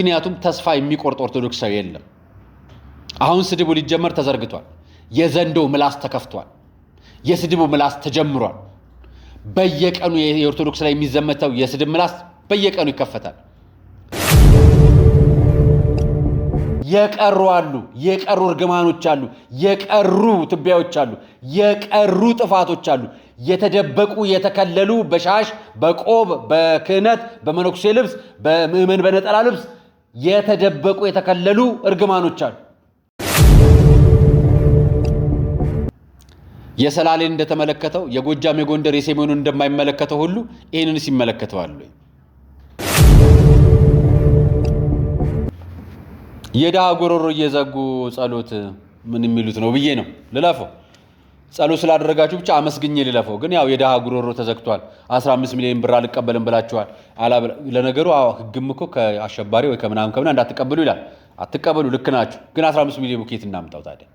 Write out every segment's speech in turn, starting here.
ምክንያቱም ተስፋ የሚቆርጥ ኦርቶዶክሳዊ የለም። አሁን ስድቡ ሊጀመር ተዘርግቷል። የዘንዶ ምላስ ተከፍቷል። የስድቡ ምላስ ተጀምሯል። በየቀኑ የኦርቶዶክስ ላይ የሚዘመተው የስድብ ምላስ በየቀኑ ይከፈታል። የቀሩ አሉ፣ የቀሩ እርግማኖች አሉ፣ የቀሩ ትቢያዎች አሉ፣ የቀሩ ጥፋቶች አሉ። የተደበቁ የተከለሉ በሻሽ በቆብ በክህነት በመነኩሴ ልብስ በምእመን በነጠላ ልብስ የተደበቁ የተከለሉ እርግማኖች አሉ። የሰላሌን እንደተመለከተው የጎጃም የጎንደር የሰሜኑን እንደማይመለከተው ሁሉ ይህንንስ ይመለከተዋል። የድሃ ጉሮሮ እየዘጉ ጸሎት ምን የሚሉት ነው ብዬ ነው ልለፈው። ጸሎት ስላደረጋችሁ ብቻ አመስግኜ ልለፈው። ግን ያው የድሃ ጉሮሮ ተዘግቷል። 15 ሚሊዮን ብር አልቀበልም ብላችኋል። ለነገሩ ህግም እኮ ከአሸባሪ ወይ ከምናምን እንዳትቀበሉ ይላል። አትቀበሉ፣ ልክ ናችሁ። ግን 15 ሚሊዮን ኬት እናምጣው ታዲያ?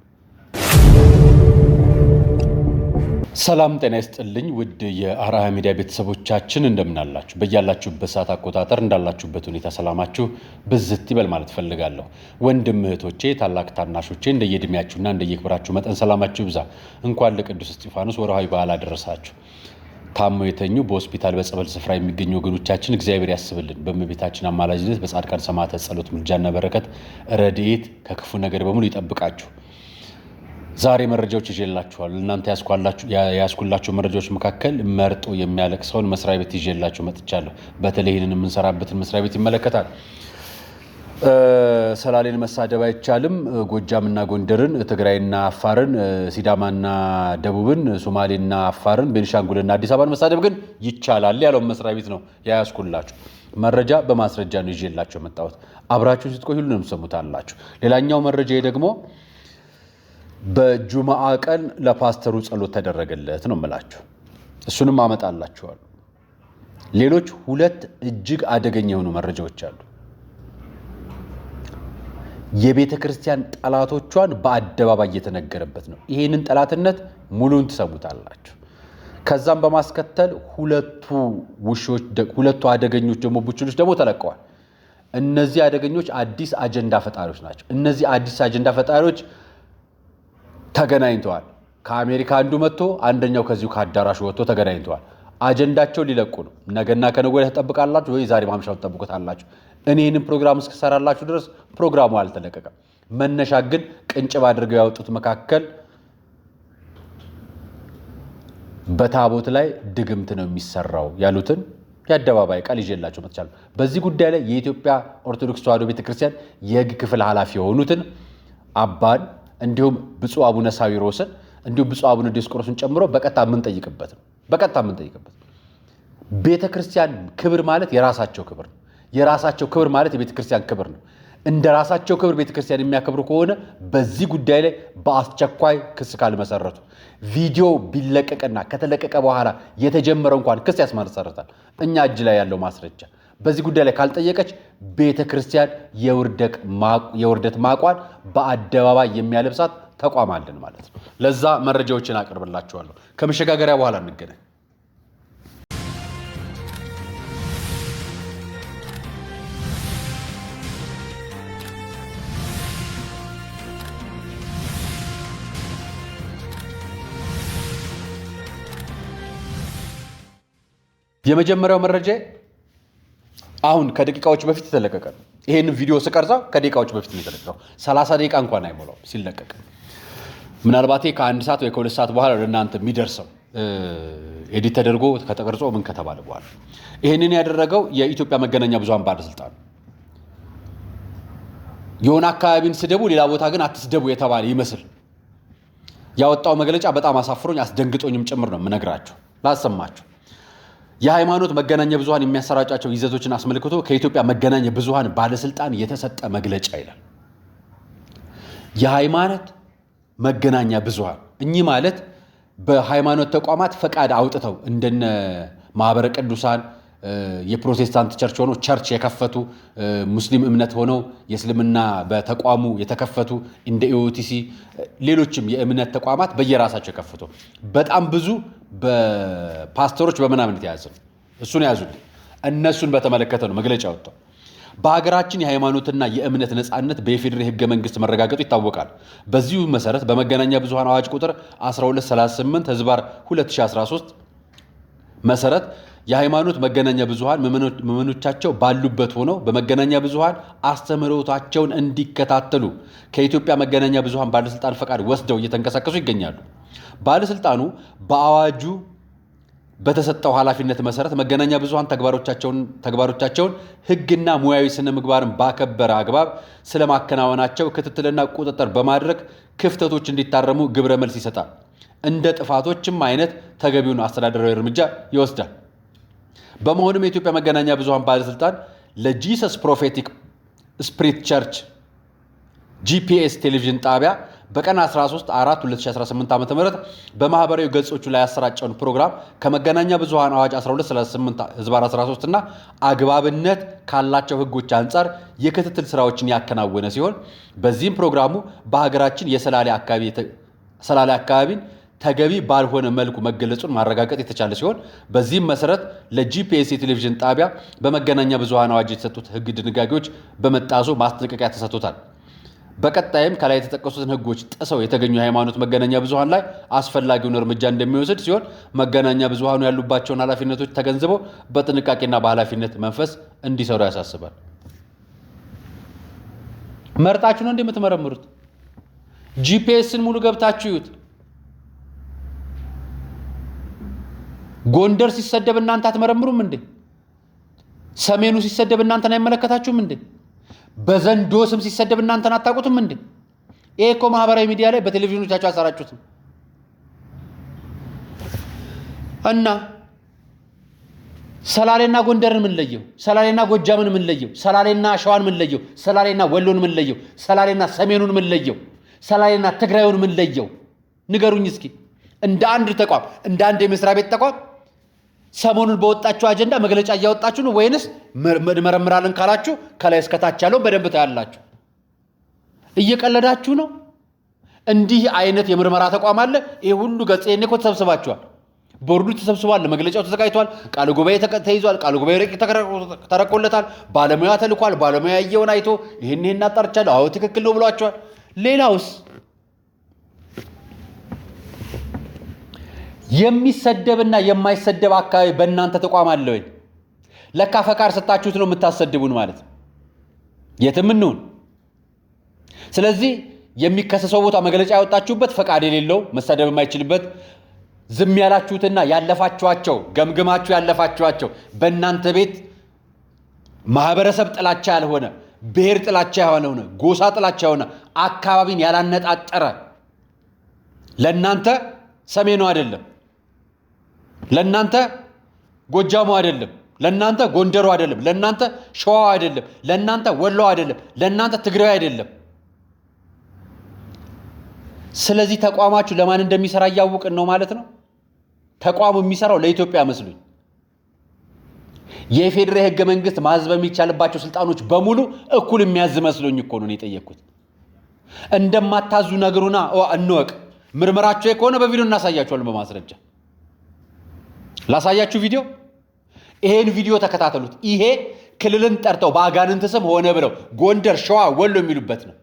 ሰላም ጤና ይስጥልኝ ውድ የአርአያ ሚዲያ ቤተሰቦቻችን እንደምናላችሁ፣ በያላችሁበት ሰዓት አቆጣጠር እንዳላችሁበት ሁኔታ ሰላማችሁ ብዝት ይበል ማለት ፈልጋለሁ። ወንድም እህቶቼ፣ ታላቅ ታናሾቼ እንደየእድሜያችሁና እንደየክብራችሁ መጠን ሰላማችሁ ይብዛ። እንኳን ለቅዱስ እስጢፋኖስ ወርሃዊ በዓል አደረሳችሁ። ታመው የተኙ በሆስፒታል በጸበል ስፍራ የሚገኙ ወገኖቻችን እግዚአብሔር ያስብልን። በእመቤታችን አማላጅነት በጻድቃን ሰማዕታት ጸሎት ምልጃና በረከት ረድኤት ከክፉ ነገር በሙሉ ይጠብቃችሁ። ዛሬ መረጃዎች ይዤላችኋለሁ። እናንተ ያስኩላችሁ መረጃዎች መካከል መርጦ የሚያለቅሰውን መስሪያ ቤት ይዤላችሁ መጥቻለሁ። በተለይ ይህንን የምንሰራበትን መስሪያ ቤት ይመለከታል። ሰላሌን መሳደብ አይቻልም። ጎጃምና ጎንደርን፣ ትግራይና አፋርን፣ ሲዳማና ደቡብን፣ ሶማሌና አፋርን፣ ቤንሻንጉልና አዲስ አበባን መሳደብ ግን ይቻላል ያለውን መስሪያ ቤት ነው ያስኩላችሁ። መረጃ በማስረጃ ነው ይዤላችሁ የመጣሁት። አብራችሁ ስትቆዩ ሁሉንም ሰሙታላችሁ። ሌላኛው መረጃ ደግሞ በጁማዓ ቀን ለፓስተሩ ጸሎት ተደረገለት ነው የምላችሁ። እሱንም አመጣላችኋለሁ። ሌሎች ሁለት እጅግ አደገኛ የሆኑ መረጃዎች አሉ። የቤተ ክርስቲያን ጠላቶቿን በአደባባይ እየተነገረበት ነው። ይህንን ጠላትነት ሙሉን ትሰሙታላችሁ። ከዛም በማስከተል ሁለቱ አደገኞች ደግሞ ቡችሎች ደግሞ ተለቀዋል። እነዚህ አደገኞች አዲስ አጀንዳ ፈጣሪዎች ናቸው። እነዚህ አዲስ አጀንዳ ፈጣሪዎች ተገናኝተዋል። ከአሜሪካ አንዱ መጥቶ አንደኛው ከዚሁ ከአዳራሹ ወጥቶ ተገናኝተዋል። አጀንዳቸው ሊለቁ ነው። ነገና ከነገ ወዲያ ተጠብቃላችሁ ወይ ዛሬ ማምሻውን ተጠብቁታላችሁ። እኔ ይህንን ፕሮግራም እስከሰራላችሁ ድረስ ፕሮግራሙ አልተለቀቀም። መነሻ ግን ቅንጭብ አድርገው ያወጡት መካከል በታቦት ላይ ድግምት ነው የሚሰራው ያሉትን የአደባባይ ቃል ይዤላችሁ መጥቻለሁ። በዚህ ጉዳይ ላይ የኢትዮጵያ ኦርቶዶክስ ተዋሕዶ ቤተክርስቲያን የሕግ ክፍል ኃላፊ የሆኑትን አባን እንዲሁም ብፁዕ አቡነ ሳዊሮስን እንዲሁም ብፁዕ አቡነ ዲዮስቆሮስን ጨምሮ በቀጥታ የምንጠይቅበት ነው። ቤተክርስቲያን ክብር ማለት የራሳቸው ክብር ነው። የራሳቸው ክብር ማለት የቤተክርስቲያን ክብር ነው። እንደ ራሳቸው ክብር ቤተክርስቲያን የሚያከብሩ ከሆነ በዚህ ጉዳይ ላይ በአስቸኳይ ክስ ካልመሰረቱ ቪዲዮ ቢለቀቅና ከተለቀቀ በኋላ የተጀመረው እንኳን ክስ ያስመሰርታል። እኛ እጅ ላይ ያለው ማስረጃ በዚህ ጉዳይ ላይ ካልጠየቀች ቤተክርስቲያን የውርደት ማቋን በአደባባይ የሚያለብሳት ተቋም አለን ማለት ነው። ለዛ መረጃዎችን አቀርብላችኋለሁ። ከመሸጋገሪያ በኋላ እንገናኝ። የመጀመሪያው መረጃ አሁን ከደቂቃዎች በፊት የተለቀቀ ነው። ይሄን ቪዲዮ ስቀርጸው ከደቂቃዎች በፊት ነው የተለቀቀው። 30 ደቂቃ እንኳን አይሞላው ሲለቀቅ። ምናልባት ከአንድ ሰዓት ወይ ከሁለት ሰዓት በኋላ ለእናንተ የሚደርሰው ኤዲት ተደርጎ ከተቀርጾ ምን ከተባለ በኋላ ይሄንን ያደረገው የኢትዮጵያ መገናኛ ብዙሃን ባለስልጣን የሆነ አካባቢን ስደቡ፣ ሌላ ቦታ ግን አትስደቡ የተባለ ይመስል ያወጣው መግለጫ በጣም አሳፍሮኝ አስደንግጦኝም ጭምር ነው የምነግራችሁ ላሰማችሁ። የሃይማኖት መገናኛ ብዙሃን የሚያሰራጫቸው ይዘቶችን አስመልክቶ ከኢትዮጵያ መገናኛ ብዙሃን ባለስልጣን የተሰጠ መግለጫ ይላል። የሃይማኖት መገናኛ ብዙሃን እኚህ ማለት በሃይማኖት ተቋማት ፈቃድ አውጥተው እንደነ ማህበረ ቅዱሳን የፕሮቴስታንት ቸርች ሆነው ቸርች የከፈቱ ሙስሊም እምነት ሆነው የእስልምና በተቋሙ የተከፈቱ እንደ ኢኦቲሲ ሌሎችም የእምነት ተቋማት በየራሳቸው የከፈቱ በጣም ብዙ በፓስተሮች በመናምን የተያዘ ነው። እሱን ያዙልኝ። እነሱን በተመለከተ ነው መግለጫ ወጣው። በሀገራችን የሃይማኖትና የእምነት ነጻነት በኢፌዴሪ ህገ መንግስት መረጋገጡ ይታወቃል። በዚሁ መሰረት በመገናኛ ብዙሃን አዋጅ ቁጥር 1238 ህዝባር 2013 መሰረት የሃይማኖት መገናኛ ብዙሃን ምዕመኖቻቸው ባሉበት ሆነው በመገናኛ ብዙሃን አስተምህሮታቸውን እንዲከታተሉ ከኢትዮጵያ መገናኛ ብዙሃን ባለስልጣን ፈቃድ ወስደው እየተንቀሳቀሱ ይገኛሉ። ባለስልጣኑ በአዋጁ በተሰጠው ኃላፊነት መሰረት መገናኛ ብዙሃን ተግባሮቻቸውን ህግና ሙያዊ ስነ ምግባርን ባከበረ አግባብ ስለማከናወናቸው ክትትልና ቁጥጥር በማድረግ ክፍተቶች እንዲታረሙ ግብረ መልስ ይሰጣል። እንደ ጥፋቶችም አይነት ተገቢውን አስተዳደራዊ እርምጃ ይወስዳል። በመሆኑም የኢትዮጵያ መገናኛ ብዙሃን ባለስልጣን ለጂሰስ ፕሮፌቲክ ስፒሪት ቸርች ጂፒኤስ ቴሌቪዥን ጣቢያ በቀን 13/4/2018 ዓ.ም በማህበራዊ ገጾቹ ላይ ያሰራጨውን ፕሮግራም ከመገናኛ ብዙሃን አዋጅ 1238 ህዝባር 13 እና አግባብነት ካላቸው ህጎች አንጻር የክትትል ስራዎችን ያከናወነ ሲሆን በዚህም ፕሮግራሙ በሀገራችን የሰላሌ አካባቢን ተገቢ ባልሆነ መልኩ መገለጹን ማረጋገጥ የተቻለ ሲሆን በዚህም መሰረት ለጂፒኤስ ቴሌቪዥን ጣቢያ በመገናኛ ብዙሃን አዋጅ የተሰጡት ህግ ድንጋጌዎች በመጣሱ ማስጠንቀቂያ ተሰጥቶታል። በቀጣይም ከላይ የተጠቀሱትን ህጎች ጥሰው የተገኙ የሃይማኖት መገናኛ ብዙሃን ላይ አስፈላጊውን እርምጃ እንደሚወስድ ሲሆን መገናኛ ብዙሃኑ ያሉባቸውን ኃላፊነቶች ተገንዝበው በጥንቃቄና በኃላፊነት መንፈስ እንዲሰሩ ያሳስባል። መርጣችሁ ነው እንደምትመረምሩት? ጂፒኤስን ሙሉ ገብታችሁ ይዩት። ጎንደር ሲሰደብ እናንተ አትመረምሩም እንዴ? ሰሜኑ ሲሰደብ እናንተን አይመለከታችሁም እንዴ? በዘንዶ ስም ሲሰደብ እናንተን አታውቁትም እንዴ? ይሄ እኮ ማህበራዊ ሚዲያ ላይ በቴሌቪዥኖቻቸው አሰራጩትም እና ሰላሌና ጎንደርን ምን ለየው? ሰላሌና ጎጃምን ምን ለየው? ሰላሌና ሸዋን ምን ለየው? ሰላሌና ወሎን ምን ለየው? ሰላሌና ሰሜኑን ምን ለየው? ሰላሌና ትግራዩን ምን ለየው? ንገሩኝ እስኪ። እንደ አንድ ተቋም እንደ አንድ የመስሪያ ቤት ተቋም ሰሞኑን በወጣችሁ አጀንዳ መግለጫ እያወጣችሁ ነው ወይንስ መረምራለን ካላችሁ ከላይ እስከታች ያለው በደንብ ታያላችሁ? እየቀለዳችሁ ነው? እንዲህ አይነት የምርመራ ተቋም አለ? ይሄ ሁሉ ገጽ እኮ ተሰብስባችኋል። ቦርዱ ተሰብስቧል። መግለጫው ተዘጋጅቷል። ቃል ጉባኤ ተይዟል። ቃል ጉባኤ ረቂቅ ተረቆለታል። ባለሙያ ተልኳል። ባለሙያ ያየውን አይቶ ይሄን አጣርቻለሁ፣ አዎ ትክክል ነው ብሏቸዋል። ሌላውስ የሚሰደብና የማይሰደብ አካባቢ በእናንተ ተቋም አለ ወይ? ለካ ፈቃድ ሰጣችሁት ነው የምታሰድቡን ማለት ነው። የትም እንሁን። ስለዚህ የሚከሰሰው ቦታ መግለጫ ያወጣችሁበት ፈቃድ የሌለው መሰደብ የማይችልበት ዝም ያላችሁትና ያለፋችኋቸው ገምግማችሁ ያለፋችኋቸው በእናንተ ቤት ማህበረሰብ ጥላቻ ያልሆነ ብሔር ጥላቻ ያልሆነ ጎሳ ጥላቻ ያልሆነ አካባቢን ያላነጣጠረ ለእናንተ ሰሜኑ አይደለም፣ ለእናንተ ጎጃሙ አይደለም፣ ለእናንተ ጎንደሩ አይደለም፣ ለእናንተ ሸዋው አይደለም፣ ለእናንተ ወሎ አይደለም፣ ለእናንተ ትግራይ አይደለም። ስለዚህ ተቋማችሁ ለማን እንደሚሰራ እያወቅን ነው ማለት ነው። ተቋሙ የሚሰራው ለኢትዮጵያ መስሉኝ። የፌዴራል ህገ መንግስት ማዘዝ በሚቻልባቸው ስልጣኖች በሙሉ እኩል የሚያዝ መስሎኝ እኮ ነው የጠየቅኩት። እንደማታዙ ነገሩና እንወቅ። ምርመራቸው ከሆነ በቪዲዮ እናሳያችኋለን። በማስረጃ ላሳያችሁ ቪዲዮ። ይሄን ቪዲዮ ተከታተሉት። ይሄ ክልልን ጠርተው በአጋንንት ስም ሆነ ብለው ጎንደር፣ ሸዋ፣ ወሎ የሚሉበት ነው።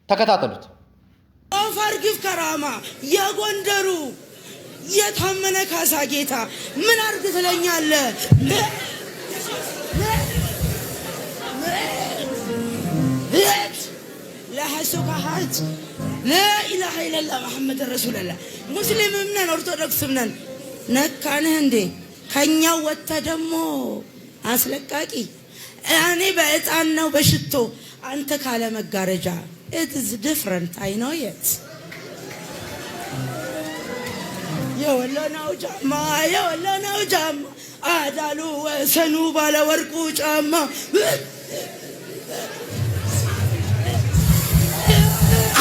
ተከታተሉት። አፋርግፍ ከራማ የጎንደሩ የታመነ ካሳ ጌታ ምን አርግ ትለኛለህ? ለሐሱካ ሀጅ ላኢላሃ ኢለላህ መሐመድ ረሱልላህ። ሙስሊምም ነን ኦርቶዶክስም ነን። ነካንህ እንዴ? ከኛው ወጥተ ደግሞ አስለቃቂ። እኔ በእጣን ነው በሽቶ አንተ ካለ መጋረጃ። it is different I know it የወሎ ነው ጫማ አዳሉ ወሰኑ ባለ ወርቁ ጫማ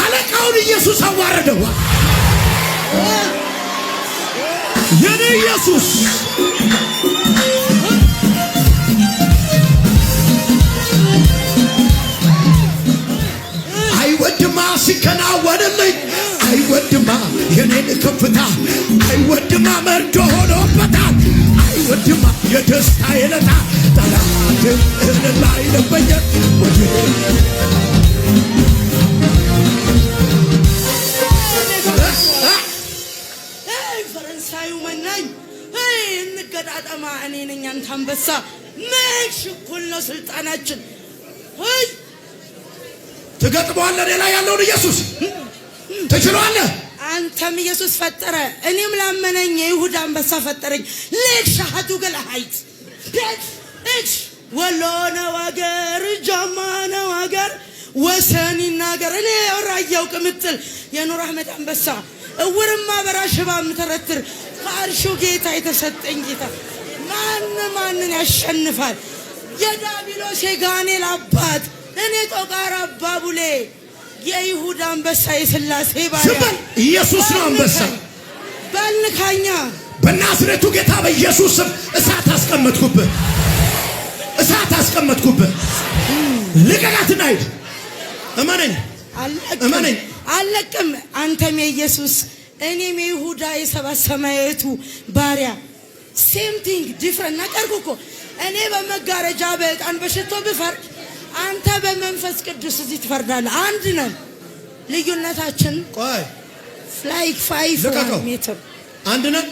አለቃውን ኢየሱስ አዋረደው። የኔ ኢየሱስ አይወድማ ሲከናወንልኝ አይወድም አይወድማ የኔን ከፍታ አይወድማ መርዶ ሆኖበታል አይወድማ የደስታ የለታ ጠላት እልል አይለበኛል ወደ ፈረንሳዩ መናኝ እንገጣጠማ እኔ ነኝ አንተ አንበሳ መሽ እኩል ነው ስልጣናችን ትገጥመዋለህ ሌላ ያለውን ኢየሱስ ትችላለህ አንተም ኢየሱስ ፈጠረ እኔም ላመነኝ የይሁዳ አንበሳ ፈጠረኝ ለሻሃዱ ገለሃይት እሽ ወሎ ነው አገር ጃማ ነው አገር ወሰን ይናገር እኔ ወራየው ቅምጥል የኑር አህመድ አንበሳ እውርማ በራሽባ ምተረትር ከአርሹ ጌታ የተሰጠኝ ጌታ ማንን ያሸንፋል የዳቢሎስ የጋኔል አባት እኔ ጦቃራ አባቡሌ የይሁዳ አንበሳ የሥላሴ ባሪያ ኢየሱስ ነው አንበሳ በልካኛ በናዝሬቱ ጌታ በኢየሱስ ስም እሳት አስቀመጥኩብህ ልቀቃትና ሂድ እመነኝ አለቅም አንተም የኢየሱስ እኔም የይሁዳ የሰባት ሰማያቱ ባሪያ ሴም ቲንግ ዲፍረንት ነገርኩ እኮ እኔ በመጋረጃ በዕጣን በሽቶ ብፈርድ አንተ በመንፈስ ቅዱስ እዚህ ትፈርዳለህ አንድ ነን ልዩነታችን ቆይ ላይክ 5 ሜትር አንድ ነን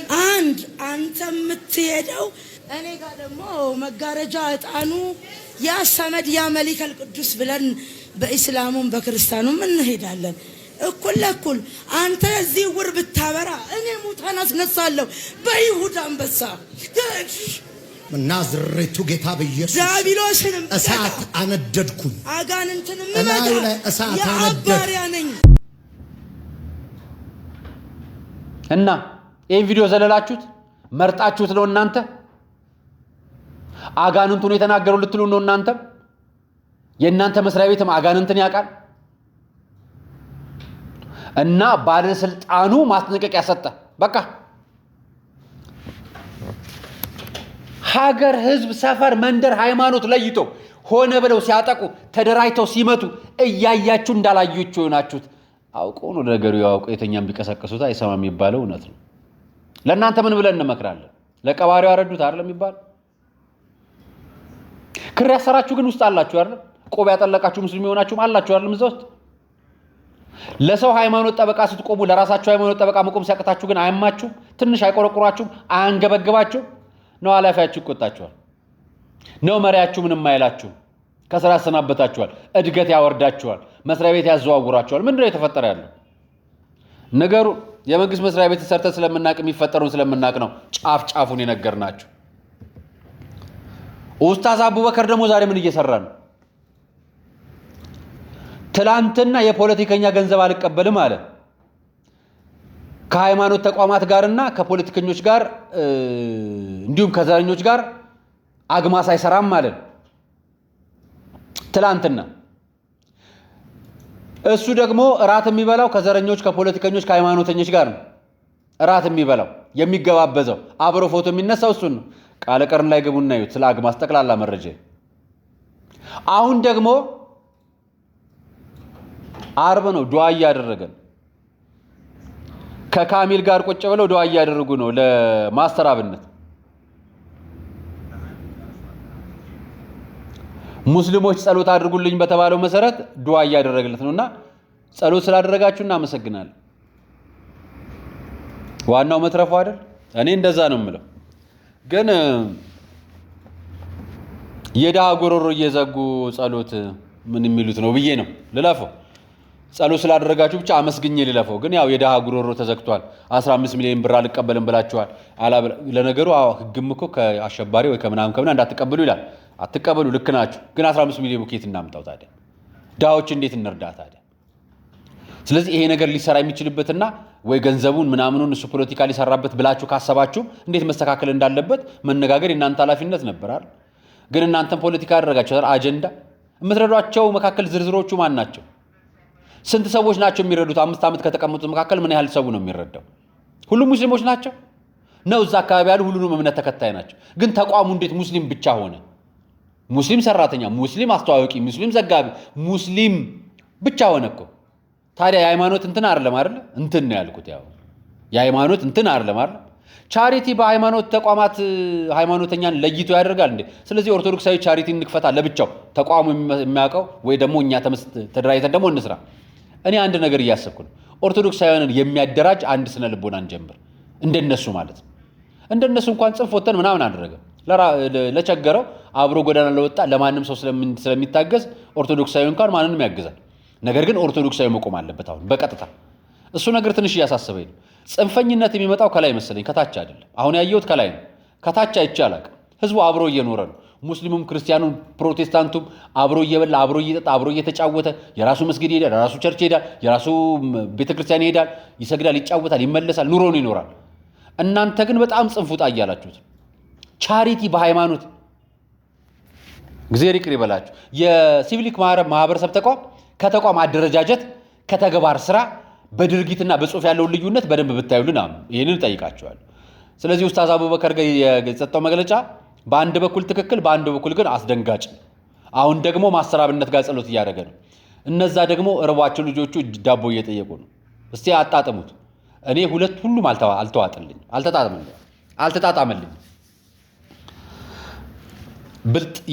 አንተ የምትሄደው እኔ ጋር ደግሞ መጋረጃ ዕጣኑ ያ ሰመድ ያ መሊከል ቅዱስ ብለን በእስላሙም በክርስቲያኑም እንሄዳለን እኩል ለኩል አንተ እዚህ ውር ብታበራ እኔ ሙታን አስነሳለሁ በይሁዳ አንበሳ ናዝሬቱ ጌታ በኢየሱስ ዳቢሎስንም እሳት አነደድኩኝ አጋንንትንም እላዩ ላይ እሳት አባሪያ ነኝ እና ይህን ቪዲዮ ዘለላችሁት መርጣችሁት ነው እናንተ አጋንንቱን የተናገሩ ልትሉ ነው እናንተ የእናንተ መስሪያ ቤትም አጋንንትን ያውቃል እና ባለስልጣኑ ማስጠንቀቂያ ሰጠ በቃ ሀገር ህዝብ ሰፈር መንደር ሃይማኖት ለይቶ ሆነ ብለው ሲያጠቁ ተደራጅተው ሲመቱ እያያችሁ እንዳላዩችሁ ሆናችሁት አውቀው ነው ነገሩ ያውቁ የተኛም ቢቀሰቀሱት አይሰማ የሚባለው እውነት ነው ለእናንተ ምን ብለን እንመክራለን ለቀባሪው አረዱት አይደል የሚባል ክር ያሰራችሁ ግን ውስጥ አላችሁ አይደል ቆብ ያጠለቃችሁ ሙስሊም ሆናችሁም አላችሁ አይደል ምዛው ለሰው ሃይማኖት ጠበቃ ስትቆሙ ለራሳችሁ ሃይማኖት ጠበቃ መቆም ሲያቀታችሁ ግን አያማችሁ ትንሽ አይቆረቁራችሁ አያንገበግባችሁ ነው አላፊያችሁ ይቆጣችኋል ነው መሪያችሁ ምንም አይላችሁ ከስራ ያሰናበታችኋል እድገት ያወርዳችኋል መስሪያ ቤት ያዘዋውራችኋል ምንድነው የተፈጠረ ያለው ነገሩ የመንግስት መስሪያ ቤት ሰርተ ስለምናቅ የሚፈጠሩን ስለምናቅ ነው ጫፉን የነገርናችሁ ኡስታዝ አቡበከር ደግሞ ዛሬ ምን እየሰራ ነው ትላንትና የፖለቲከኛ ገንዘብ አልቀበልም አለ ከሃይማኖት ተቋማት ጋርና ከፖለቲከኞች ጋር እንዲሁም ከዘረኞች ጋር አግማስ አይሰራም ማለት ትላንትና እሱ ደግሞ እራት የሚበላው ከዘረኞች ከፖለቲከኞች ከሃይማኖተኞች ጋር ነው እራት የሚበላው የሚገባበዘው አብሮ ፎቶ የሚነሳው እሱ ነው ቃለ ቀርን ላይ ገቡና ይዩት ስለ አግማስ ጠቅላላ መረጃ አሁን ደግሞ አርብ ነው ዱዓ ያደረገን ከካሚል ጋር ቁጭ ብለው ዱዓ ያደረጉ ነው ለማስተር አብነት ሙስሊሞች ጸሎት አድርጉልኝ በተባለው መሰረት ዱዓ ያደረገለት ነውና ጸሎት ስላደረጋችሁ እናመሰግናለን ዋናው መትረፉ አይደል እኔ እንደዛ ነው የምለው ግን የደሃ ጎሮሮ እየዘጉ ጸሎት ምን የሚሉት ነው ብዬ ነው ልለፈው ጸሎት ስላደረጋችሁ ብቻ አመስግኜ ልለፈው ግን ያው የደሃ ጉሮሮ ተዘግቷል 15 ሚሊዮን ብር አልቀበልም ብላችኋል ለነገሩ ህግም እኮ ከአሸባሪ ወይ ከምናምን እንዳትቀበሉ ይላል አትቀበሉ ልክ ናችሁ ግን 15 ሚሊዮን ቡኬት እናምጣው ታዲያ ዳዎች እንዴት እንርዳ ታዲያ ስለዚህ ይሄ ነገር ሊሰራ የሚችልበትና ወይ ገንዘቡን ምናምኑን እሱ ፖለቲካ ሊሰራበት ብላችሁ ካሰባችሁ እንዴት መስተካከል እንዳለበት መነጋገር የእናንተ ኃላፊነት ነበር አይደል ግን እናንተም ፖለቲካ ያደረጋችሁ አጀንዳ የምትረዷቸው መካከል ዝርዝሮቹ ማን ናቸው ስንት ሰዎች ናቸው የሚረዱት 5 ዓመት ከተቀመጡት መካከል ምን ያህል ሰው ነው የሚረዳው ሁሉም ሙስሊሞች ናቸው ነው እዛ አካባቢ ያሉ ሁሉንም እምነት ተከታይ ናቸው ግን ተቋሙ እንዴት ሙስሊም ብቻ ሆነ ሙስሊም ሰራተኛ ሙስሊም አስተዋዋቂ ሙስሊም ዘጋቢ ሙስሊም ብቻ ሆነ እኮ ታዲያ የሃይማኖት እንትን አይደለም አይደል? እንትን ነው ያልኩት። ያው የሃይማኖት እንትን አይደለም አይደል? ቻሪቲ በሃይማኖት ተቋማት ሃይማኖተኛን ለይቶ ያደርጋል እንዴ? ስለዚህ ኦርቶዶክሳዊ ቻሪቲ እንክፈታ ለብቻው ተቋሙ የሚያውቀው ወይ ደግሞ እኛ ተደራጅተን ደግሞ እንስራ። እኔ አንድ ነገር እያሰብኩ ነው። ኦርቶዶክሳውያንን የሚያደራጅ አንድ ስነ ልቦናን ጀምር፣ እንደነሱ ማለት ነው። እንደነሱ እንኳን ጽንፍ ወተን ምናምን አደረገ ለቸገረው አብሮ ጎዳና ለወጣ ለማንም ሰው ስለሚታገዝ ኦርቶዶክሳዊ እንኳን ማንንም ያግዛል። ነገር ግን ኦርቶዶክሳዊ መቆም አለበት አሁን በቀጥታ። እሱ ነገር ትንሽ እያሳሰበኝ ነው። ጽንፈኝነት የሚመጣው ከላይ መሰለኝ፣ ከታች አይደለም። አሁን ያየሁት ከላይ ነው፣ ከታች አይቼ አላውቅም። ህዝቡ አብሮ እየኖረ ነው። ሙስሊሙም ክርስቲያኑም ፕሮቴስታንቱም አብሮ እየበላ አብሮ እየጠጣ አብሮ እየተጫወተ የራሱ መስጊድ ይሄዳል፣ የራሱ ቸርች ይሄዳል፣ የራሱ ቤተክርስቲያን ይሄዳል፣ ይሰግዳል፣ ይጫወታል፣ ይመለሳል፣ ኑሮን ይኖራል። እናንተ ግን በጣም ጽንፍ ውጣ እያላችሁት ቻሪቲ በሃይማኖት እግዚአብሔር ይቅር ይበላችሁ። የሲቪክ ማህበረሰብ ተቋም ከተቋም አደረጃጀት ከተግባር ስራ በድርጊትና በጽሁፍ ያለውን ልዩነት በደንብ ብታዩልን ይህንን ጠይቃችኋለሁ። ስለዚህ ኡስታዝ አቡበከር ጋር የሰጠው መግለጫ በአንድ በኩል ትክክል፣ በአንድ በኩል ግን አስደንጋጭ። አሁን ደግሞ ማሰራብነት ጋር ጸሎት እያደረገ ነው። እነዛ ደግሞ እርቧቸው ልጆቹ ዳቦ እየጠየቁ ነው። እስቲ አጣጥሙት። እኔ ሁሉም አልተዋጥልኝ፣ አልተጣጣመልኝ።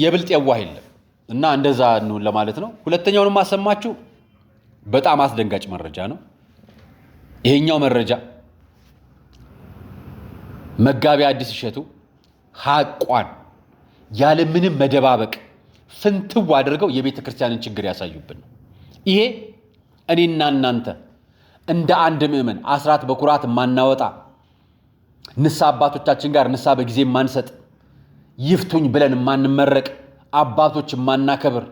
የብልጥ የዋህ የለም እና እንደዛ ነው ለማለት ነው። ሁለተኛውንም ማሰማችሁ በጣም አስደንጋጭ መረጃ ነው። ይሄኛው መረጃ መጋቢ አዲስ እሸቱ ሐቋን ያለ ምንም መደባበቅ ፍንትው አድርገው የቤተ ክርስቲያንን ችግር ያሳዩብን ነው። ይሄ እኔና እናንተ እንደ አንድ ምእመን አስራት በኩራት ማናወጣ ንስሐ አባቶቻችን ጋር ንስሐ በጊዜ ማንሰጥ ይፍቱኝ ብለን ማንመረቅ አባቶች ማናከብር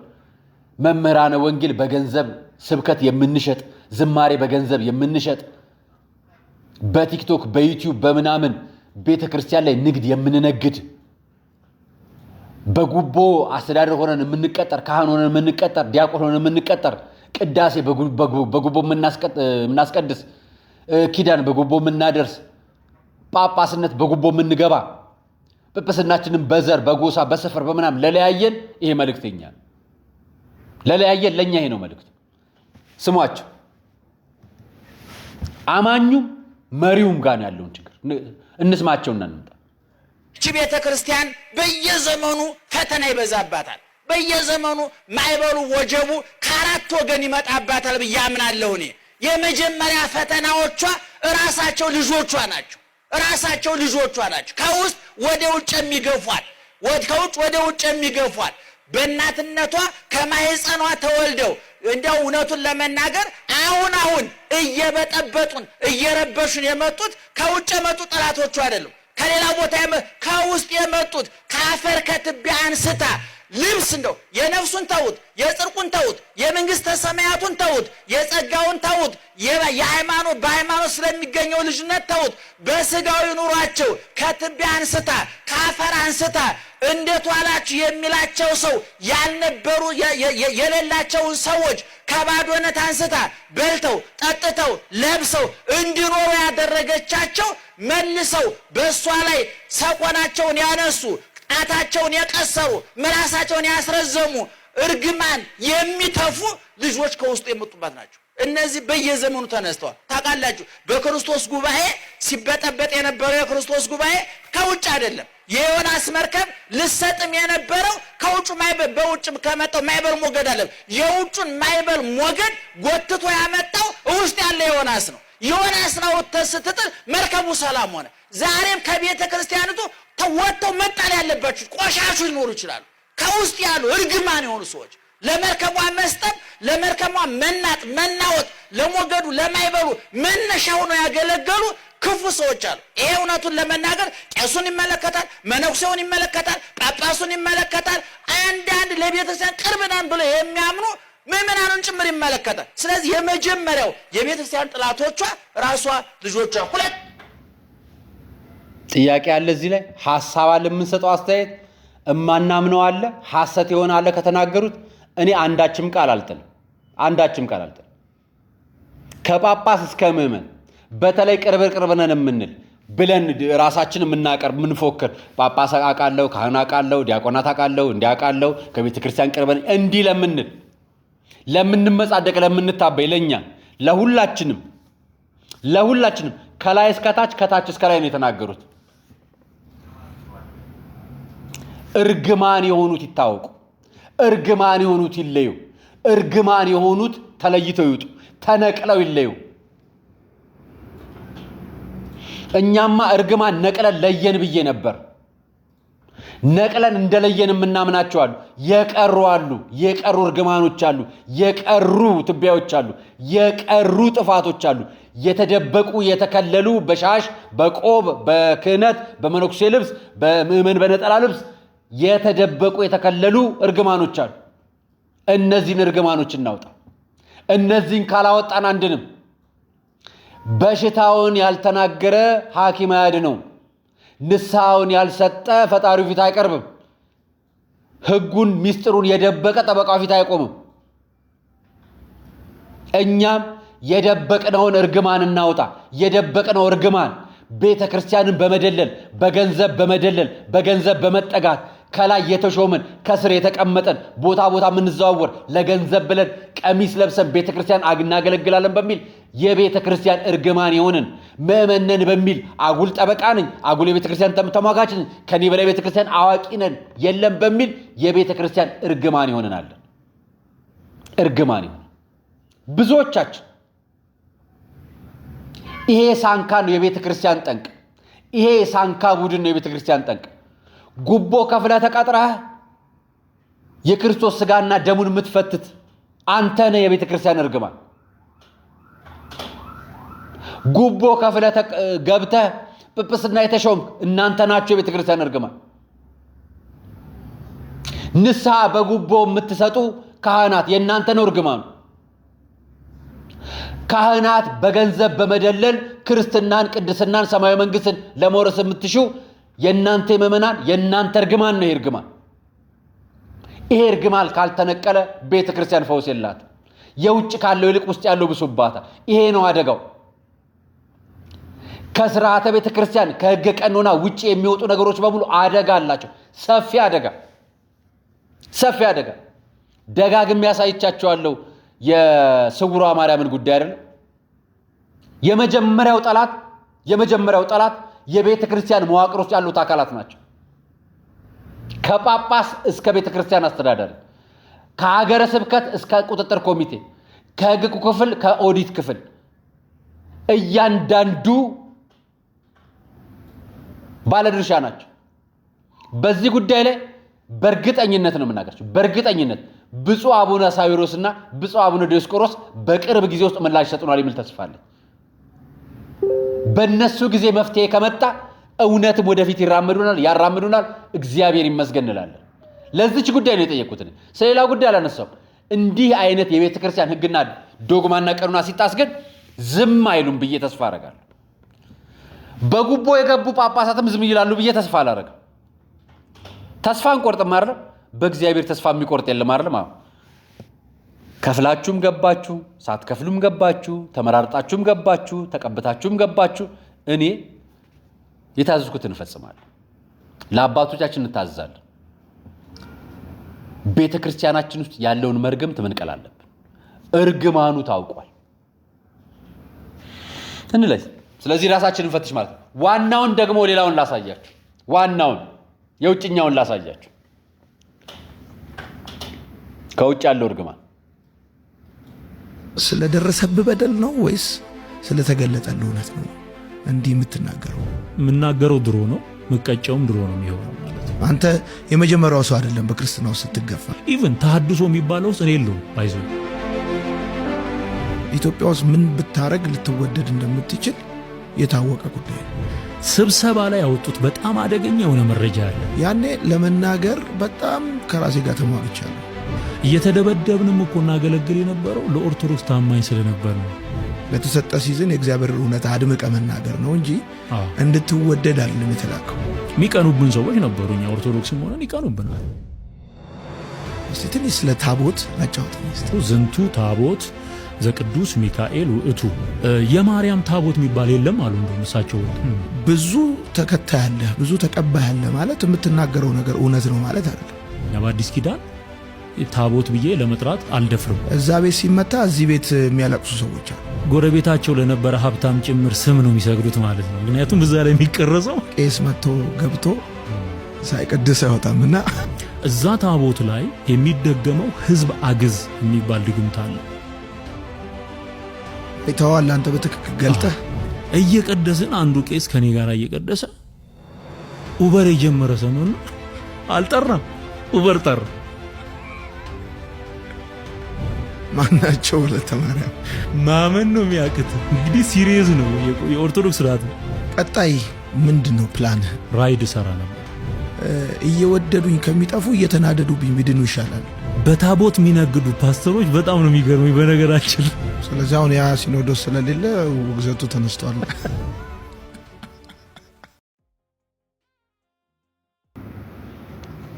መምህራነ ወንጌል በገንዘብ ስብከት የምንሸጥ ዝማሬ በገንዘብ የምንሸጥ በቲክቶክ በዩቲዩብ በምናምን ቤተ ክርስቲያን ላይ ንግድ የምንነግድ በጉቦ አስተዳደር ሆነን የምንቀጠር ካህን ሆነን የምንቀጠር ዲያቆን ሆነን የምንቀጠር ቅዳሴ በጉቦ የምናስቀድስ ኪዳን በጉቦ የምናደርስ ጳጳስነት በጉቦ የምንገባ ጵጵስናችንን በዘር በጎሳ በሰፈር በምናምን ለለያየን ይሄ መልእክተኛ ነው። ለለያየን ለኛ ይሄ ነው መልእክት። ስሟቸው አማኙም መሪውም ጋር ያለውን ችግር እንስማቸውና እንምጣ። እቺ ቤተ ክርስቲያን በየዘመኑ ፈተና ይበዛባታል። በየዘመኑ ማይበሉ ወጀቡ ከአራት ወገን ይመጣባታል ብዬ አምናለሁ። እኔ የመጀመሪያ ፈተናዎቿ ራሳቸው ልጆቿ ናቸው። ከውስጥ ወደ ውጭ የሚገፏል፣ ከውጭ ወደ ውጭ የሚገፏል። በእናትነቷ ከማህፀኗ ተወልደው እንደው እውነቱን ለመናገር አሁን እየበጠበጡን እየረበሹን የመጡት ከውጭ የመጡ ጠላቶቹ አይደሉም። ከሌላ ቦታ ከውስጥ የመጡት ከአፈር ከትቢያ አንስታ ልብስ እንደው የነፍሱን ተውት፣ የጽድቁን ተውት፣ የመንግስተ ሰማያቱን ተውት፣ የጸጋውን ተውት፣ በሃይማኖት ስለሚገኘው ልጅነት ተውት። በስጋዊ ኑሯቸው ከትቢያ አንስታ ከአፈር አንስታ እንዴት ዋላችሁ የሚላቸው ሰው ያልነበሩ የሌላቸውን ሰዎች ከባዶነት አንስታ በልተው ጠጥተው ለብሰው እንዲኖሩ ያደረገቻቸው መልሰው በእሷ ላይ ሰቆናቸውን ያነሱ ጣታቸውን የቀሰሩ ምላሳቸውን ያስረዘሙ እርግማን የሚተፉ ልጆች ከውስጡ የመጡባት ናቸው። እነዚህ በየዘመኑ ተነስተዋል። ታውቃላችሁ፣ በክርስቶስ ጉባኤ ሲበጠበጥ የነበረው የክርስቶስ ጉባኤ ከውጭ አይደለም። የዮናስ መርከብ ልሰጥም የነበረው ከውጭ ማይበል በውጭ ከመጣው ማይበል ሞገድ አለ። የውጭን ማይበል ሞገድ ጎትቶ ያመጣው ውስጥ ያለ ዮናስ ነው። ዮናስ ነው ተስትጥል መርከቡ ሰላም ሆነ። ዛሬም ከቤተ ክርስቲያኒቱ ተወጥተው መጣል ያለባችሁ ቆሻሾች ሊኖሩ ይችላሉ። ከውስጥ ያሉ እርግማን የሆኑ ሰዎች ለመርከቧ መስጠት፣ ለመርከቧ መናወጥ፣ ለሞገዱ ለማይበሉ መነሻ ሆነው ያገለገሉ ክፉ ሰዎች አሉ። ይሄ እውነቱን ለመናገር ቄሱን ይመለከታል፣ መነኩሴውን ይመለከታል፣ ጳጳሱን ይመለከታል። አንዳንድ ለቤተክርስቲያን ቅርብ ነን ብለው የሚያምኑ ምዕመናኑን ጭምር ይመለከታል። ስለዚህ የመጀመሪያው የቤተክርስቲያን ጥላቶቿ ራሷ ልጆቿ። ሁለት ጥያቄ አለ እዚህ ላይ ሐሳብ አለ፣ የምንሰጠው አስተያየት እማናምነው አለ፣ ሐሰት የሆነ አለ ከተናገሩት። እኔ አንዳችም ቃል አልጥልም። ከጳጳስ እስከ ምዕመን በተለይ ቅርብ ነን የምንል ብለን ራሳችን የምናቀርብ የምንፎክር ጳጳስ አውቃለሁ፣ ካህን አውቃለሁ፣ ዲያቆናት አውቃለሁ፣ እንዲያውቃለሁ ከቤተ ክርስቲያን ቅርበን እንዲህ ለምንል ለምንመጻደቅ ለምንታበይ ለኛ ለሁላችንም ከላይ እስከ ታች ከታች እስከ ላይ ነው የተናገሩት። እርግማን የሆኑት ይታወቁ፣ እርግማን የሆኑት ይለዩ፣ እርግማን የሆኑት ተለይተው ይውጡ፣ ተነቅለው ይለዩ። እኛማ እርግማን ነቅለን ለየን ብዬ ነበር። ነቅለን እንደለየን የምናምናቸው አሉ፣ የቀሩ እርግማኖች አሉ፣ የቀሩ ትቢያዎች አሉ፣ የቀሩ ጥፋቶች አሉ፣ የተደበቁ የተከለሉ በሻሽ በቆብ በክህነት በመነኩሴ ልብስ በምእመን በነጠላ ልብስ የተደበቁ የተከለሉ እርግማኖች አሉ። እነዚህን እርግማኖች እናውጣ። እነዚህን ካላወጣን አንድንም። በሽታውን ያልተናገረ ሐኪም አያድነውም። ንስሐውን ያልሰጠ ፈጣሪው ፊት አይቀርብም። ሕጉን ሚስጥሩን የደበቀ ጠበቃው ፊት አይቆምም። እኛም የደበቅነውን እርግማን እናውጣ። የደበቅነው እርግማን ቤተ ክርስቲያንን በመደለል በገንዘብ በመደለል በገንዘብ በመጠጋት ከላይ የተሾመን ከስር የተቀመጠን ቦታ የምንዘዋወር ለገንዘብ ብለን ቀሚስ ለብሰን ቤተ ክርስቲያን እናገለግላለን በሚል የቤተ ክርስቲያን እርግማን የሆንን ምእመነን በሚል አጉል ጠበቃ ነኝ፣ አጉል የቤተ ክርስቲያን ተሟጋች ነኝ፣ ከኔ በላይ ቤተ ክርስቲያን አዋቂ ነን የለም በሚል የቤተ ክርስቲያን እርግማን ይሆንናለን። እርግማን ይሆን ብዙዎቻችን። ይሄ ሳንካ ነው የቤተ ክርስቲያን ጠንቅ። ይሄ ሳንካ ቡድን ነው የቤተ ክርስቲያን ጠንቅ። ጉቦ ከፍለህ ተቀጥረህ የክርስቶስ ስጋና ደሙን የምትፈትት አንተ ነህ የቤተ ክርስቲያን እርግማን። ጉቦ ከፍለህ ገብተህ ጵጵስና የተሾምክ እናንተ ናችሁ የቤተ ክርስቲያን እርግማን። ንስሐ በጉቦ የምትሰጡ ካህናት የእናንተ ነው እርግማኑ። ካህናት በገንዘብ በመደለል ክርስትናን፣ ቅድስናን፣ ሰማያዊ መንግስትን ለመውረስ የምትሹ የእናንተ ምእመናን የእናንተ እርግማን ነው። ይሄ እርግማን ካልተነቀለ ቤተ ክርስቲያን ፈውስ የላት። የውጭ ካለው ይልቅ ውስጥ ያለው ብሶባታል። ይሄ ነው አደጋው። ከስርዓተ ቤተ ክርስቲያን ከሕገ ቀኖና ውጭ የሚወጡ ነገሮች በሙሉ አደጋ አላቸው። ሰፊ አደጋ ደጋግሜ ያሳይቻቸዋለሁ። የስውሯ ማርያምን ጉዳይ አይደለም። የመጀመሪያው ጠላት የቤተ ክርስቲያን መዋቅር ውስጥ ያሉት አካላት ናቸው። ከጳጳስ እስከ ቤተ ክርስቲያን አስተዳዳሪ፣ ከሀገረ ስብከት እስከ ቁጥጥር ኮሚቴ፣ ከሕግ ክፍል ከኦዲት ክፍል እያንዳንዱ ባለድርሻ ናቸው። በዚህ ጉዳይ ላይ በእርግጠኝነት ነው የምናገራቸው። በእርግጠኝነት ብፁዕ አቡነ ሳዊሮስና ብፁዕ አቡነ ዲዮስቆሮስ በቅርብ ጊዜ ውስጥ ምላሽ ይሰጡናል የሚል ተስፋ አለኝ። በእነሱ ጊዜ መፍትሄ ከመጣ እውነትም ወደፊት ያራምዱናል። እግዚአብሔር ይመስገን እንላለን። ለዚች ጉዳይ ነው የጠየቁት። ስለሌላ ጉዳይ አላነሳውም። እንዲህ አይነት የቤተ ክርስቲያን ሕግና ዶግማና ቀኖና ሲጣስ ግን ዝም አይሉም ብዬ ተስፋ አደርጋለሁ። በጉቦ የገቡ ጳጳሳትም ዝም ይላሉ ብዬ ተስፋ አላደርግም። ተስፋ እንቆርጥም አይደለም። በእግዚአብሔር ተስፋ የሚቆርጥ የለም አይደለም። ከፍላችሁም ገባችሁ፣ ሳትከፍሉም ገባችሁ፣ ተመራርጣችሁም ገባችሁ፣ ተቀብታችሁም ገባችሁ፣ እኔ የታዘዝኩትን እንፈጽማለሁ። ለአባቶቻችን እንታዘዛለን። ቤተ ክርስቲያናችን ውስጥ ያለውን መርገምት መንቀል አለብን። እርግማኑ ታውቋል እንለይ። ስለዚህ ራሳችንን እንፈትሽ ማለት ነው። ዋናውን ደግሞ ሌላውን ላሳያችሁ። ዋናውን የውጭኛውን ላሳያችሁ። ከውጭ ያለው እርግማን ስለደረሰብህ በደል ነው ወይስ ስለተገለጠልህ እውነት ነው እንዲህ የምትናገረው? የምናገረው ድሮ ነው፣ ምቀጫውም ድሮ ነው የሚሆነው ማለት ነው። አንተ የመጀመሪያው ሰው አይደለም በክርስትናው ስትገፋ። ኢቭን ተሐድሶ የሚባለው ውስጥ እኔ የለውም ባይዞ። ኢትዮጵያ ውስጥ ምን ብታረግ ልትወደድ እንደምትችል የታወቀ ጉዳይ ነው። ስብሰባ ላይ ያወጡት በጣም አደገኛ የሆነ መረጃ አለ። ያኔ ለመናገር በጣም ከራሴ ጋር ተሟግቻለሁ። እየተደበደብንም እኮ እናገለግል የነበረው ለኦርቶዶክስ ታማኝ ስለነበር ነው። ለተሰጠ ሲዝን የእግዚአብሔር እውነት አድምቀ መናገር ነው እንጂ እንድትወደድ አይደለም የተላከው። የሚቀኑብን ሰዎች ነበሩ። እኛ ኦርቶዶክስም ሆነን ይቀኑብናል። እስቲ ትንሽ ስለ ታቦት አጫውተኝ። ዝንቱ ታቦት ዘቅዱስ ሚካኤል ውእቱ። የማርያም ታቦት የሚባል የለም አሉ። እንደውም እሳቸው ብዙ ተከታይ አለ፣ ብዙ ተቀባይ አለ ማለት የምትናገረው ነገር እውነት ነው ማለት አይደለም። እኛ በአዲስ ኪዳን ታቦት ብዬ ለመጥራት አልደፍርም። እዛ ቤት ሲመታ እዚህ ቤት የሚያለቅሱ ሰዎች አሉ። ጎረቤታቸው ለነበረ ሀብታም ጭምር ስም ነው የሚሰግዱት ማለት ነው። ምክንያቱም እዛ ላይ የሚቀረጸው ቄስ መጥቶ ገብቶ ሳይቀድስ አይወጣምና እዛ ታቦት ላይ የሚደገመው ህዝብ አግዝ የሚባል ድግምት አለ። አይተዋል አንተ በትክክል ገልጠህ እየቀደስን አንዱ ቄስ ከኔ ጋር እየቀደሰ ኡበር የጀመረ ሰሞን አልጠራም፣ ኡበር ጠራ። ማናቸው ለተማሪያ ማመን ነው የሚያቅት። እንግዲህ ሲሪየስ ነው የኦርቶዶክስ ስርዓት። ቀጣይ ምንድነው ፕላን? ራይድ ሰራ ነበር። እየወደዱኝ ከሚጠፉ እየተናደዱብኝ ቢድኑ ይሻላል። በታቦት የሚነግዱ ፓስተሮች በጣም ነው የሚገርመኝ በነገራችን። ስለዚህ አሁን ያ ሲኖዶስ ስለሌለ ውግዘቱ ተነስቷል።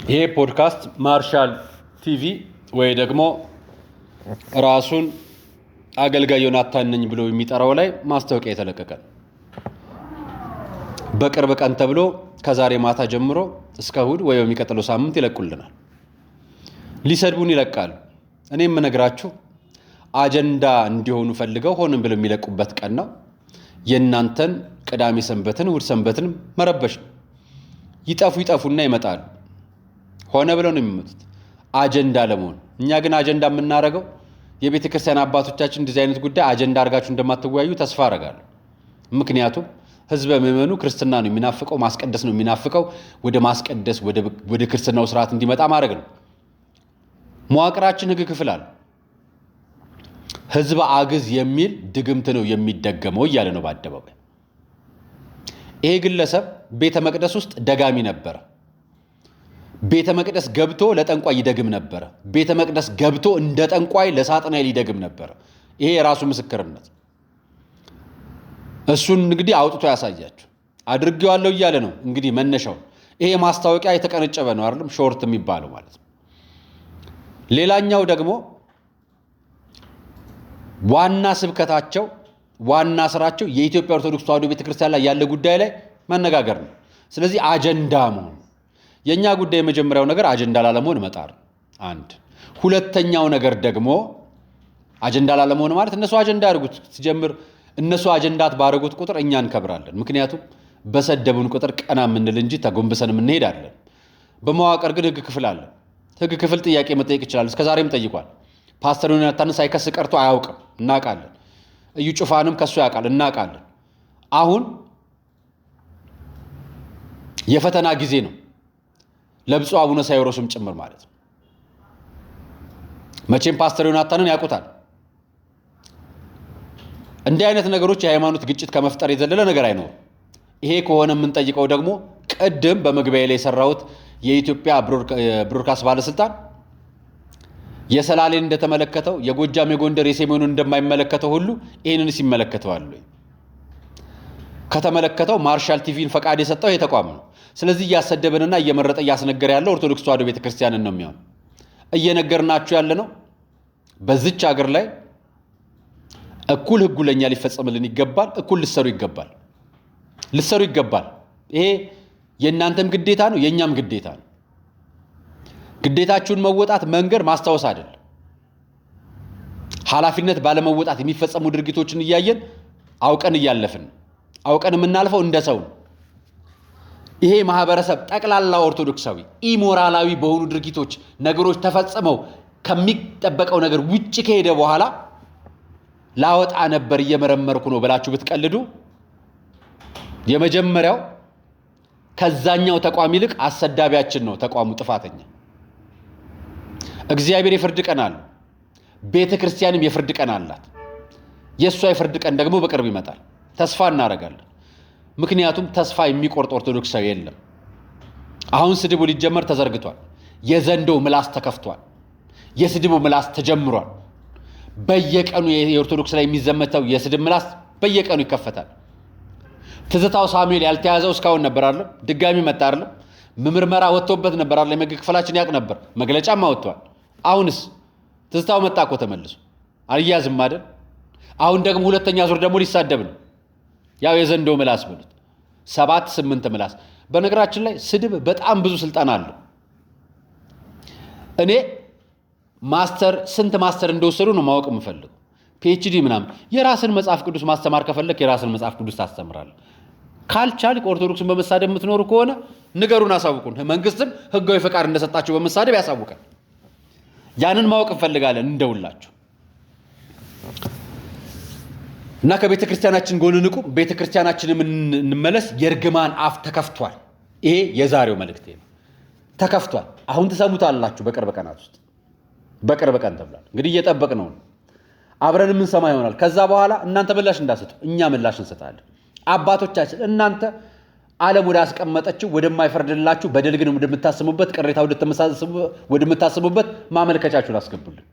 ይሄ ፖድካስት ማርሻል ቲቪ ወይ ደግሞ ራሱን አገልጋይ ዮናታን ነኝ ብሎ የሚጠራው ላይ ማስታወቂያ የተለቀቀ በቅርብ ቀን ተብሎ ከዛሬ ማታ ጀምሮ እስከ እሑድ ወይ በሚቀጥለው ሳምንት ይለቁልናል። ሊሰድቡን ይለቃሉ። እኔ የምነግራችሁ አጀንዳ እንዲሆኑ ፈልገው ሆንም ብለው የሚለቁበት ቀን ነው። የእናንተን ቅዳሜ ሰንበትን እሑድ ሰንበትን መረበሽ ነው። ይጠፉና ይመጣሉ። ሆነ ብለው ነው የሚመጡት አጀንዳ ለመሆን። እኛ ግን አጀንዳ የምናደርገው የቤተ ክርስቲያን አባቶቻችን እንደዚህ አይነት ጉዳይ አጀንዳ አድርጋችሁ እንደማትወያዩ ተስፋ አደርጋለሁ። ምክንያቱም ህዝበ ምዕመኑ ክርስትና ነው የሚናፍቀው፣ ማስቀደስ ነው የሚናፍቀው። ወደ ማስቀደስ ወደ ክርስትናው ስርዓት እንዲመጣ ማድረግ ነው። መዋቅራችን ህግ ክፍል አለ። ህዝብ አግዝ የሚል ድግምት ነው የሚደገመው እያለ ነው በአደባባይ። ይሄ ግለሰብ ቤተ መቅደስ ውስጥ ደጋሚ ነበረ። ቤተ መቅደስ ገብቶ ለጠንቋይ ይደግም ነበረ። ቤተ መቅደስ ገብቶ እንደ ጠንቋይ ለሳጥናኤል ይደግም ነበረ። ይሄ የራሱ ምስክርነት። እሱን እንግዲህ አውጥቶ ያሳያችሁ። አድርጌዋለሁ እያለ ነው እንግዲህ መነሻው። ይሄ ማስታወቂያ የተቀነጨበ ነው አይደለም፣ ሾርት የሚባለው ማለት ነው። ሌላኛው ደግሞ ዋና ስብከታቸው ዋና ስራቸው የኢትዮጵያ ኦርቶዶክስ ተዋሕዶ ቤተክርስቲያን ላይ ያለ ጉዳይ ላይ መነጋገር ነው። ስለዚህ አጀንዳ መሆን የኛ ጉዳይ የመጀመሪያው ነገር አጀንዳ ላለመሆን መጣር አንድ። ሁለተኛው ነገር ደግሞ አጀንዳ ላለመሆን ማለት እነሱ አጀንዳ ያርጉት ሲጀምር እነሱ አጀንዳት ባረጉት ቁጥር እኛ እንከብራለን። ምክንያቱም በሰደቡን ቁጥር ቀና የምንል እንጂ ተጎንብሰን የምንሄድ አይደለም። በመዋቅር ግን ህግ ክፍል አለ። ህግ ክፍል ጥያቄ መጠየቅ ይችላል። እስከዛሬም ጠይቋል። ፓስተር ዮናታንን ሳይከስ ቀርቶ አያውቅም፣ እናውቃለን። እዩ ጩፋንም ከሱ ያውቃል፣ እናውቃለን። አሁን የፈተና ጊዜ ነው ለብፁዕ አቡነ ሳይሮስም ጭምር ማለት ነው። መቼም ፓስተር ዮናታንን ያውቁታል። እንዲህ አይነት ነገሮች የሃይማኖት ግጭት ከመፍጠር የዘለለ ነገር አይኖርም። ይሄ ከሆነ የምንጠይቀው ደግሞ ቅድም በመግቢያ ላይ የሰራሁት የኢትዮጵያ ብሮድካስት ባለስልጣን የሰላሌን እንደተመለከተው የጎጃም የጎንደር የሰሜኑን እንደማይመለከተው ሁሉ ይህንንስ ይመለከተዋል ወይ? ከተመለከተው ማርሻል ቲቪን ፈቃድ የሰጠው ይሄ ተቋም ነው። ስለዚህ እያሰደበንና እየመረጠ እያስነገረ ያለው ኦርቶዶክስ ተዋሕዶ ቤተክርስቲያንን ነው የሚሆነው። እየነገርናችሁ ያለ ነው በዚች ሀገር ላይ እኩል ህጉ ለኛ ሊፈጸምልን ይገባል። እኩል ልሰሩ ይገባል። ይሄ የእናንተም ግዴታ ነው፣ የኛም ግዴታ ነው። ግዴታችሁን መወጣት መንገር ማስታወስ አይደለም። ኃላፊነት ባለመወጣት የሚፈጸሙ ድርጊቶችን እያየን አውቀን እያለፍን አውቀን የምናልፈው እንደ ሰው ነው። ይሄ ማህበረሰብ ጠቅላላ ኦርቶዶክሳዊ ኢሞራላዊ በሆኑ ድርጊቶች ነገሮች ተፈጽመው ከሚጠበቀው ነገር ውጪ ከሄደ በኋላ ላወጣ ነበር እየመረመርኩ ነው ብላችሁ ብትቀልዱ የመጀመሪያው ከዛኛው ተቋም ይልቅ አሰዳቢያችን ነው ተቋሙ ጥፋተኛ። እግዚአብሔር የፍርድ ቀን አለው። ቤተ ክርስቲያንም የፍርድ ቀን አላት። የእሷ የፍርድ ቀን ደግሞ በቅርብ ይመጣል። ተስፋ እናደርጋለን። ምክንያቱም ተስፋ የሚቆርጥ ኦርቶዶክሳዊ የለም። አሁን ስድቡ ሊጀመር ተዘርግቷል። የዘንዶው ምላስ ተከፍቷል። የስድቡ ምላስ ተጀምሯል። በየቀኑ የኦርቶዶክስ ላይ የሚዘመተው የስድብ ምላስ በየቀኑ ይከፈታል። ትዝታው ሳሙኤል ያልተያዘው እስካሁን ነበር አይደል? ድጋሚ መጣ አይደል? ምርመራ ወጥቶበት ነበር አይደል? የመግ ክፍላችን ያቅ ነበር፣ መግለጫም አወጥቷል። አሁንስ ትዝታው መጣ እኮ ተመልሶ አልያዝም አይደል? አሁን ደግሞ ሁለተኛ ዙር ደግሞ ሊሳደብ ነው። ያው የዘንዶ ምላስ ብሉት 7-8 ምላስ። በነገራችን ላይ ስድብ በጣም ብዙ ስልጣን አለው። እኔ ስንት ማስተር እንደወሰዱ ነው ማወቅ የምፈልገው። ፒኤችዲ ምናምን የራስን መጽሐፍ ቅዱስ ማስተማር ከፈለክ የራስን መጽሐፍ ቅዱስ ታስተምራለህ። ካልቻልክ ኦርቶዶክስን በመሳደብ የምትኖር ከሆነ ንገሩን፣ አሳውቁን። መንግስትም ህጋዊ ፈቃድ እንደሰጣችሁ በመሳደብ ያሳውቀን። ያንን ማወቅ እንፈልጋለን እንደውላችሁ እና ከቤተ ክርስቲያናችን ጎን ንቁ፣ ቤተ ክርስቲያናችንም እንመለስ። የእርግማን አፍ ተከፍቷል። ይሄ የዛሬው መልእክቴ ነው። ተከፍቷል። አሁን ትሰሙታላችሁ። በቅርብ ቀናት ውስጥ በቅርብ ቀን ተብሏል። እንግዲህ እየጠበቅ ነው። አብረን የምንሰማ ይሆናል። ከዛ በኋላ እናንተ ምላሽ እንዳሰጡ እኛ ምላሽ እንሰጣለን። አባቶቻችን እናንተ ዓለም ወደ አስቀመጠችው ወደማይፈርድላችሁ በደል ግን ወደምታስሙበት ቅሬታ ወደምታስሙበት ማመልከቻችሁን አስገቡልን።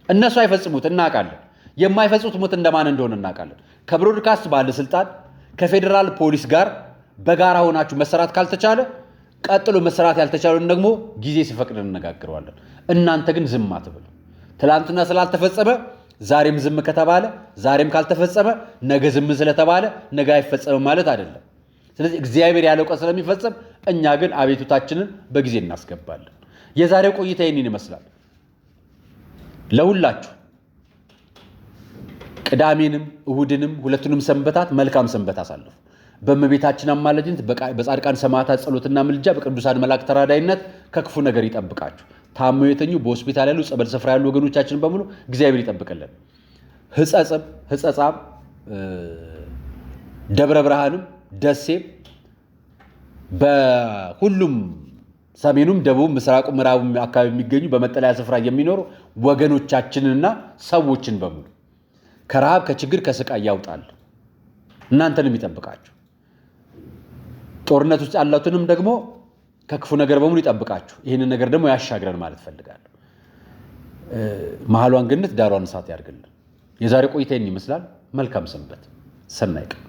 እነሱ አይፈጽሙት እናውቃለን። የማይፈጽሙት እንደማን እንደሆነ እናውቃለን። ከብሮድካስት ባለስልጣን ከፌዴራል ፖሊስ ጋር በጋራ ሆናችሁ መሰራት ካልተቻለ ቀጥሎ መሰራት ያልተቻለን ደግሞ ጊዜ ሲፈቅድ እንነጋገረዋለን። እናንተ ግን ዝም አትበሉ። ትላንትና ስላልተፈጸመ ዛሬም ዝም ከተባለ ዛሬም ካልተፈጸመ ነገ ዝም ስለተባለ ነገ አይፈጸምም ማለት አይደለም። ስለዚህ እግዚአብሔር ያለው ቀን ስለሚፈጸም እኛ ግን አቤቱታችንን በጊዜ እናስገባለን። የዛሬው ቆይታ ይህንን ይመስላል። ለሁላችሁ ቅዳሜንም እሁድንም ሁለቱንም ሰንበታት መልካም ሰንበት አሳልፉ። በእመቤታችን አማላጅነት በጻድቃን ሰማዕታት ጸሎትና ምልጃ በቅዱሳን መላእክት ተራዳይነት ከክፉ ነገር ይጠብቃችሁ። ታመው የተኙ በሆስፒታል ያሉ ጸበል ስፍራ ያሉ ወገኖቻችን በሙሉ እግዚአብሔር ይጠብቅልን። ሕጸጻም ደብረ ብርሃንም ደሴም በሁሉም ሰሜኑም ደቡብ ምስራቁ ምዕራቡም አካባቢ የሚገኙ በመጠለያ ስፍራ የሚኖሩ ወገኖቻችንና ሰዎችን በሙሉ ከረሃብ ከችግር ከስቃይ ያውጣል። እናንተንም ይጠብቃችሁ። ጦርነት ውስጥ ያላችሁንም ደግሞ ከክፉ ነገር በሙሉ ይጠብቃችሁ። ይህንን ነገር ደግሞ ያሻግረን ማለት ፈልጋለሁ። መሐሏን ገነት ዳሯን እሳት ያድርግልን። የዛሬ ቆይታ ይህን ይመስላል። መልካም ሰንበት፣ ሰናይ ቀን።